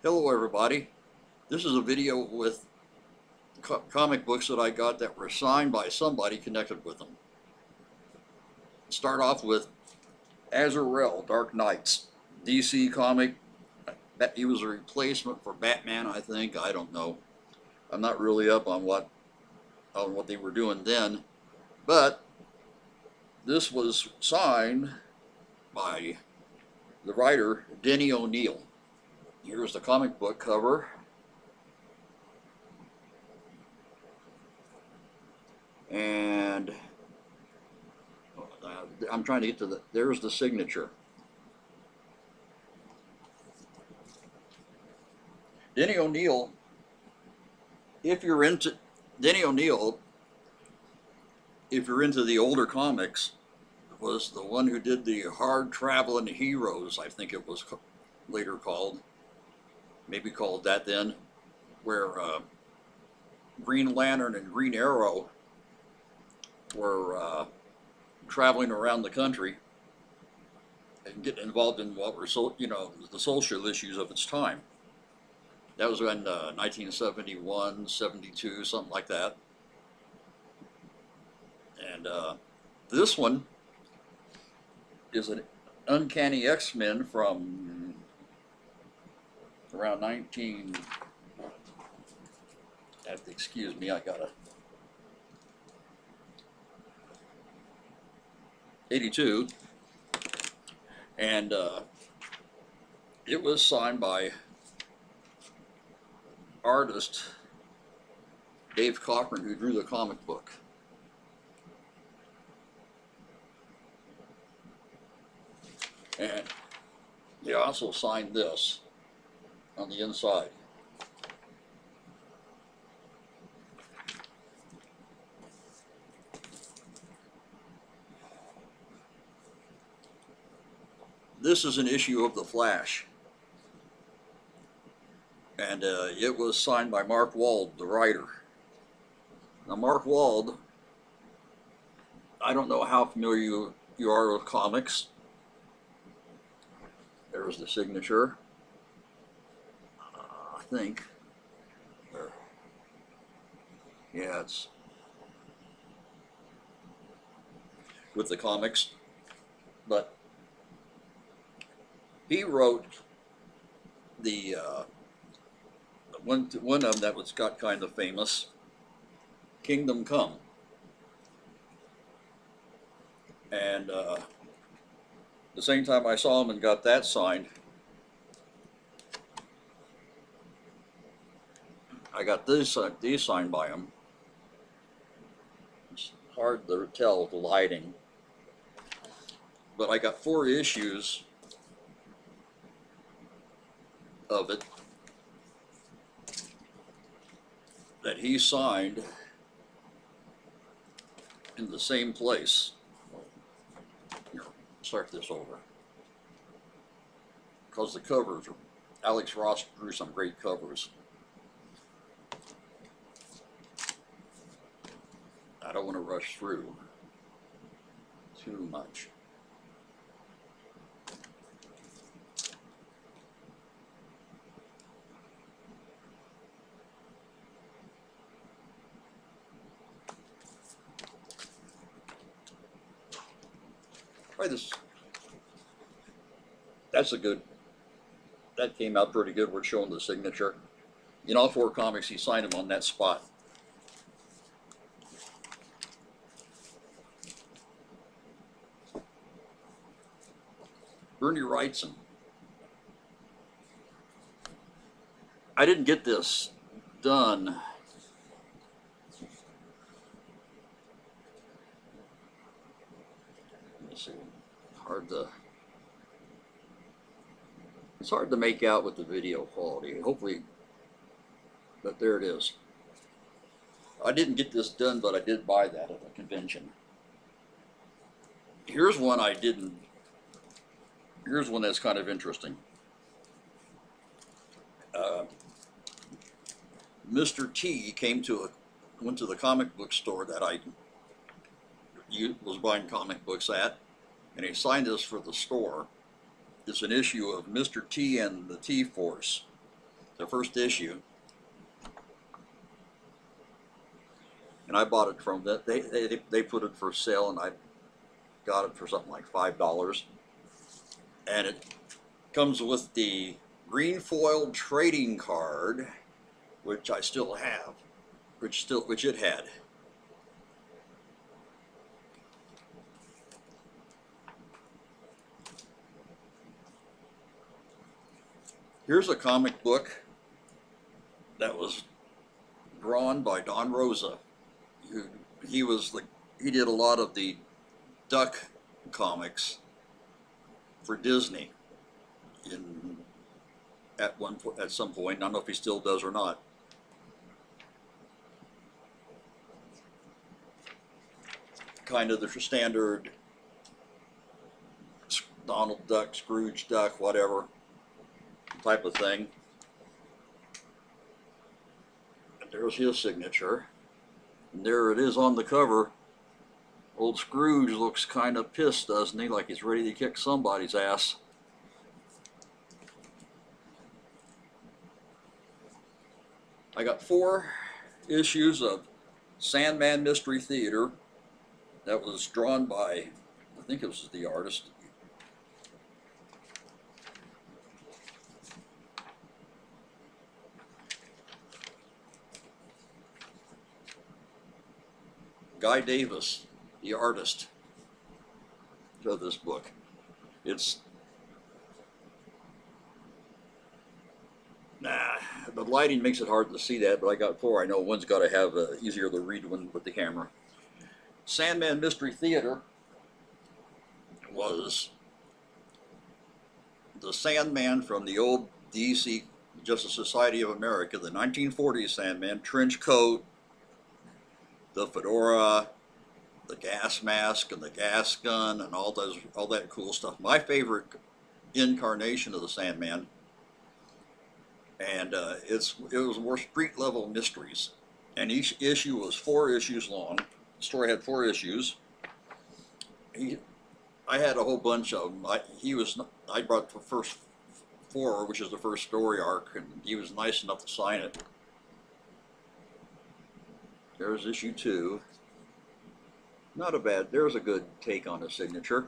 Hello everybody. This is a video with comic books that I got that were signed by somebody connected with them. Start off with Azrael, Dark Knights, DC comic. He was a replacement for Batman, I think. I don't know. I'm not really up on what they were doing then, but this was signed by the writer Denny O'Neil. Here's the comic book cover. And I'm trying to get to there's the signature. Denny O'Neil, if you're into the older comics, was the one who did the Hard Traveling Heroes, I think it was later called, maybe called that then, where Green Lantern and Green Arrow were traveling around the country and getting involved in what were the social issues of its time. That was in 1971, 72, something like that. And this one is an Uncanny X-Men from around 19. Have to excuse me, I gotta. 82, and it was signed by artist Dave Cockrum, who drew the comic book. And he also signed this on the inside. This is an issue of The Flash, and it was signed by Mark Waid, the writer. Now, Mark Waid, I don't know how familiar you are with comics. There's the signature, I think. Yeah, it's with the comics, but he wrote the one of them that got kind of famous, Kingdom Come, and the same time I saw him and got that signed, I got these signed by him. It's hard to tell with the lighting, but I got 4 issues of it that he signed in the same place. Here, start this over, because the covers are, Alex Ross drew some great covers. I don't want to rush through too much. Try this. That came out pretty good. We're showing the signature. In all 4 comics, he signed them on that spot. Bernie Wrightson. I didn't get this done. Let's see. It's hard to make out with the video quality. Hopefully, but there it is. I didn't get this done, but I did buy that at the convention. Here's one I didn't. Here's one that's kind of interesting. Mr. T went to the comic book store that I was buying comic books at, and he signed this for the store. It's an issue of Mr. T and the T-Force. the first issue, and I bought it from them. They put it for sale, and I got it for something like $5, and it comes with the green foiled trading card, which I still have, which it had. Here's a comic book that was drawn by Don Rosa. He did a lot of the Duck comics for Disney at some point. I don't know if he still does or not. Kind of the standard Donald Duck, Scrooge Duck, whatever type of thing. And there's his signature. And there it is on the cover. Old Scrooge looks kind of pissed, doesn't he? Like he's ready to kick somebody's ass. I got 4 issues of Sandman Mystery Theater that was drawn by, I think it was the artist. Guy Davis, the artist of this book. The lighting makes it hard to see that, but I got 4. I know one's got to have an easier to read one with the camera. Sandman Mystery Theater was the Sandman from the old DC Justice Society of America, the 1940s Sandman, trench coat, the fedora, the gas mask, and the gas gun, and all that cool stuff. My favorite incarnation of the Sandman, and it was more street level mysteries, and each issue was 4 issues long. The story had 4 issues. I had a whole bunch of them. I brought the first 4, which is the first story arc, and he was nice enough to sign it. There's issue 2. Not a bad, there's a good take on his signature.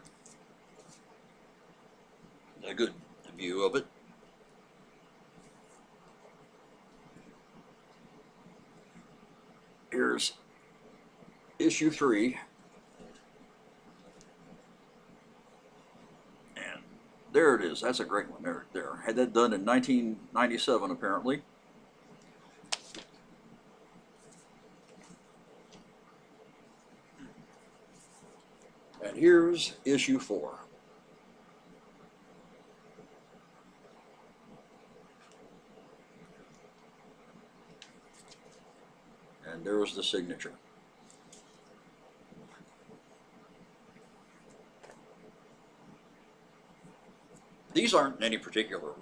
A good view of it. Here's issue 3. And there it is. That's a great one there. Had that done in 1997 apparently. And here's issue 4. And there's the signature. These aren't in any particular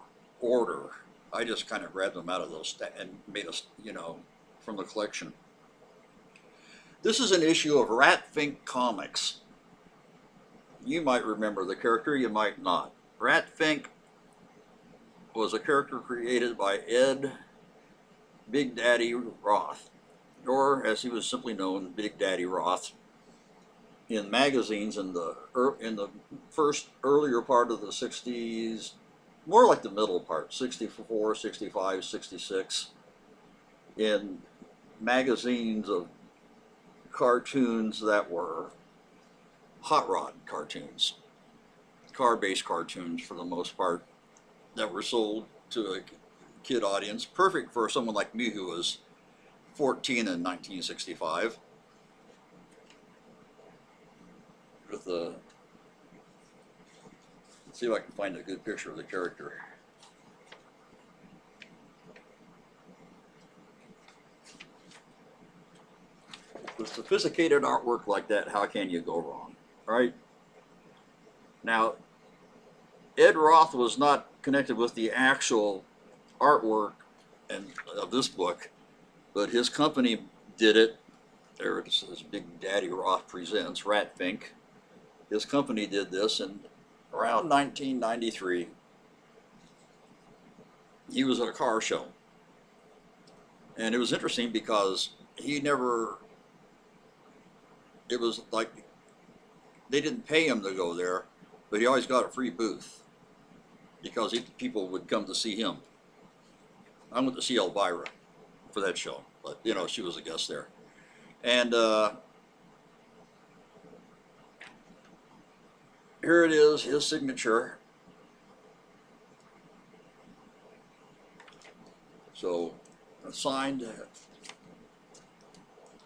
order. I just kind of grabbed them out of those and made us, from the collection. This is an issue of Rat Fink Comics. You might remember the character, you might not. Rat Fink was a character created by Ed Big Daddy Roth, or as he was simply known, Big Daddy Roth, in magazines in the first earlier part of the 60s, more like the middle part, 64, 65, 66, in magazines of cartoons that were hot rod cartoons, car-based cartoons for the most part, that were sold to a kid audience, perfect for someone like me who was 14 in 1965. With let's see if I can find a good picture of the character. With sophisticated artwork like that, how can you go wrong, right? Now, Ed Roth was not connected with the actual artwork of this book, but his company did it. There it says Big Daddy Roth Presents, Rat Fink. His company did this in around 1993. he was at a car show. And it was interesting because he never, it was like, they didn't pay him to go there, but he always got a free booth because people would come to see him. I went to see Elvira for that show, but you know, she was a guest there. And here it is, his signature. So, signed,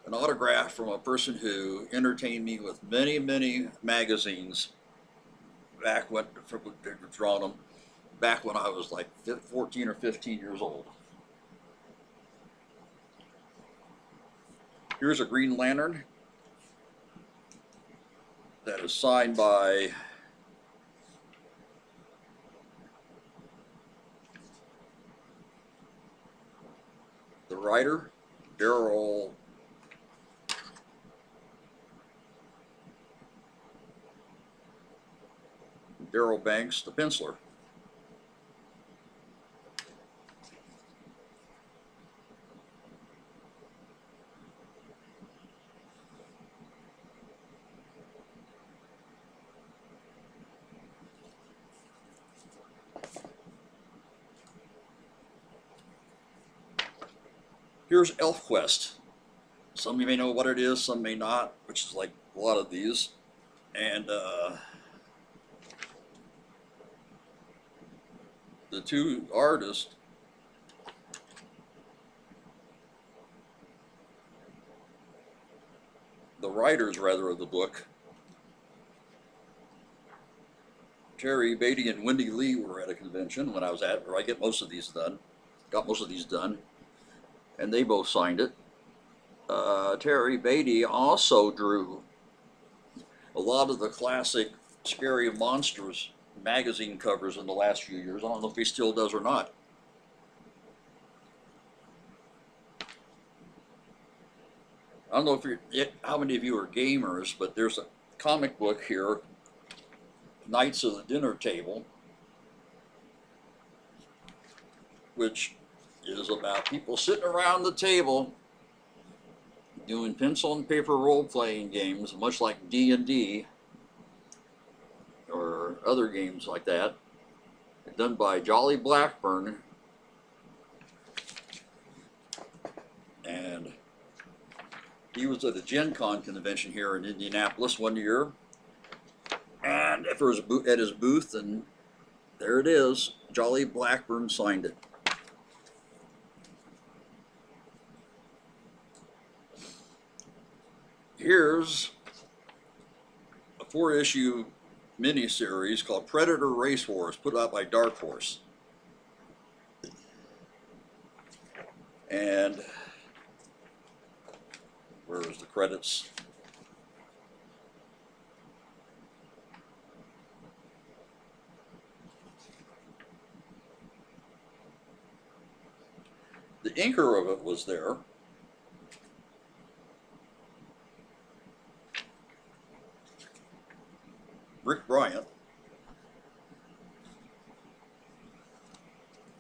an autograph from a person who entertained me with many, many magazines back when, drawn them, back when I was like 14 or 15 years old. Here's a Green Lantern that is signed by the writer, Darryl Banks, the penciler. Here's ElfQuest. Some of you may know what it is, some may not, which is like a lot of these. And the two artists, the writers rather of the book, Terry Beatty and Wendy Lee, were at a convention when I was at, where I get most of these done, got most of these done, and they both signed it. Terry Beatty also drew a lot of the classic Scary Monsters magazine covers in the last few years. I don't know if he still does or not. I don't know if how many of you are gamers, but there's a comic book here, Knights of the Dinner Table, which is about people sitting around the table doing pencil and paper role-playing games, much like D&D or other games like that, done by Jolly Blackburn. And he was at a Gen Con convention here in Indianapolis one year, and if there was at his booth, and there it is, Jolly Blackburn signed it. Here's a 4-issue miniseries called Predator Race Wars, put out by Dark Horse. And where is the credits? The inker of it was there. Rick Bryant.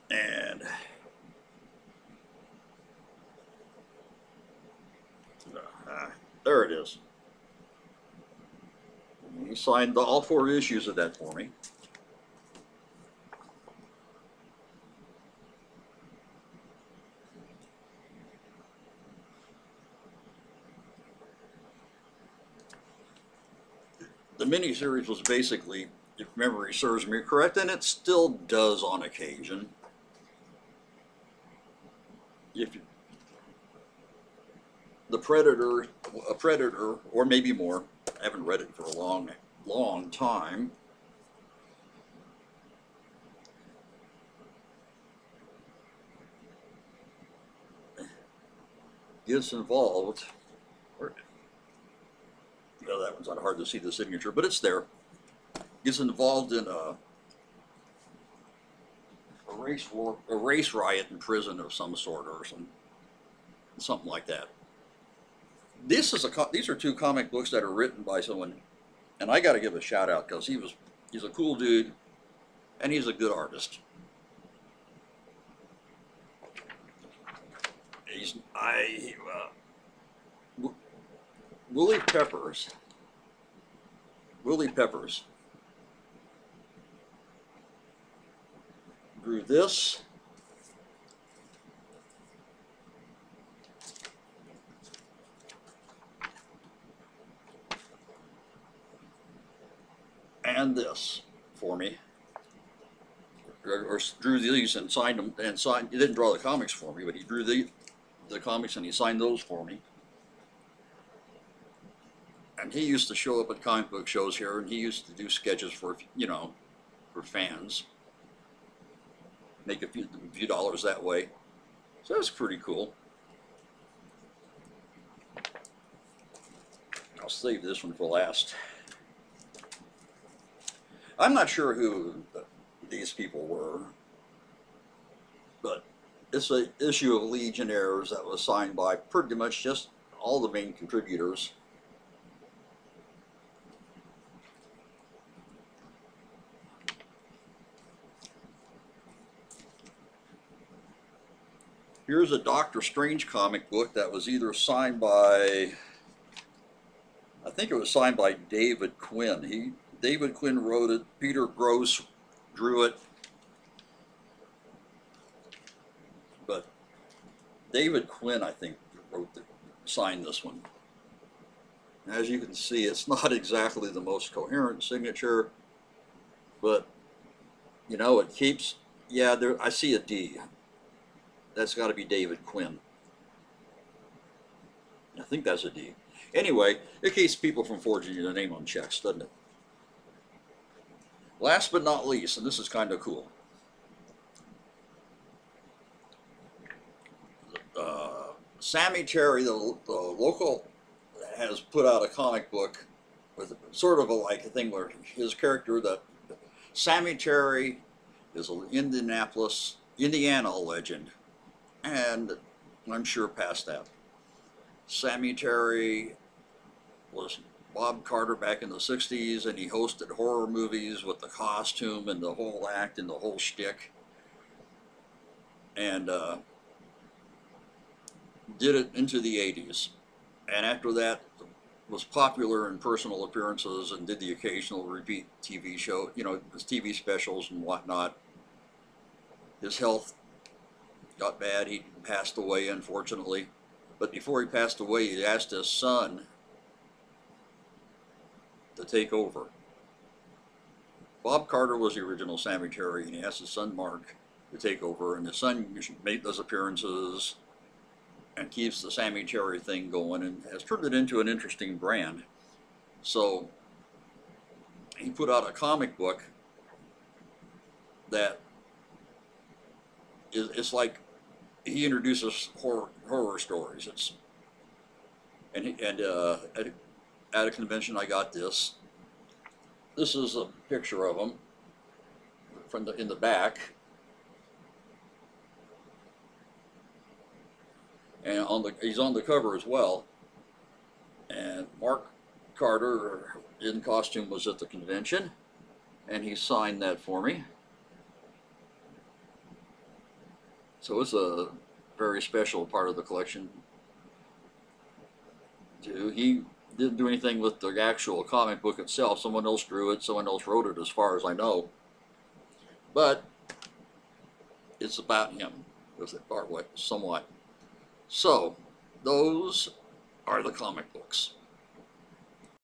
And there it is. He signed all 4 issues of that for me. The miniseries was basically, if memory serves me correct, and it still does on occasion, a predator, or maybe more, I haven't read it for a long time, gets involved, well, that one's not hard to see the signature, but it's there, gets involved in a race riot in prison of some sort, or something like that. These are 2 comic books that are written by someone, and I got to give a shout out because he's a cool dude, and he's a good artist. Willie Peppers. Willie Peppers drew this. And this for me, or drew these and signed them, and signed. He didn't draw the comics for me, but he drew the comics and he signed those for me. And he used to show up at comic book shows here, and he used to do sketches for, you know, for fans, make a few dollars that way. So that's pretty cool. I'll save this one for last. I'm not sure who these people were, but it's an issue of Legionnaires that was signed by pretty much just all the main contributors. Here's a Doctor Strange comic book that was either signed by, I think it was signed by David Quinn. David Quinn wrote it, Peter Gross drew it, but David Quinn, I think, signed this one. As you can see, it's not exactly the most coherent signature, but, you know, it keeps, yeah, there, I see a D. That's got to be David Quinn. I think that's a D. Anyway, it keeps people from forging their name on checks, doesn't it? Last but not least, and this is kind of cool. Sammy Terry, the local, has put out a comic book with sort of a thing where his character, Sammy Terry, is an Indiana legend, and I'm sure past that. Sammy Terry was Bob Carter back in the 60s, and he hosted horror movies with the costume and the whole act and the whole shtick, and did it into the 80s. And after that, was popular in personal appearances and did the occasional repeat TV show, you know, his TV specials and whatnot. His health got bad. He passed away, unfortunately. But before he passed away, he asked his son to take over. Bob Carter was the original Sammy Terry, and he asked his son Mark to take over, and his son made those appearances and keeps the Sammy Terry thing going and has turned it into an interesting brand. So he put out a comic book that it's like he introduces horror stories. At a convention I got this. This is a picture of him from in the back. And he's on the cover as well. And Mark Carter, in costume, was at the convention, and he signed that for me. So it's a very special part of the collection too. He didn't do anything with the actual comic book itself. Someone else drew it, someone else wrote it, as far as I know. But it's about him, somewhat. So, those are the comic books.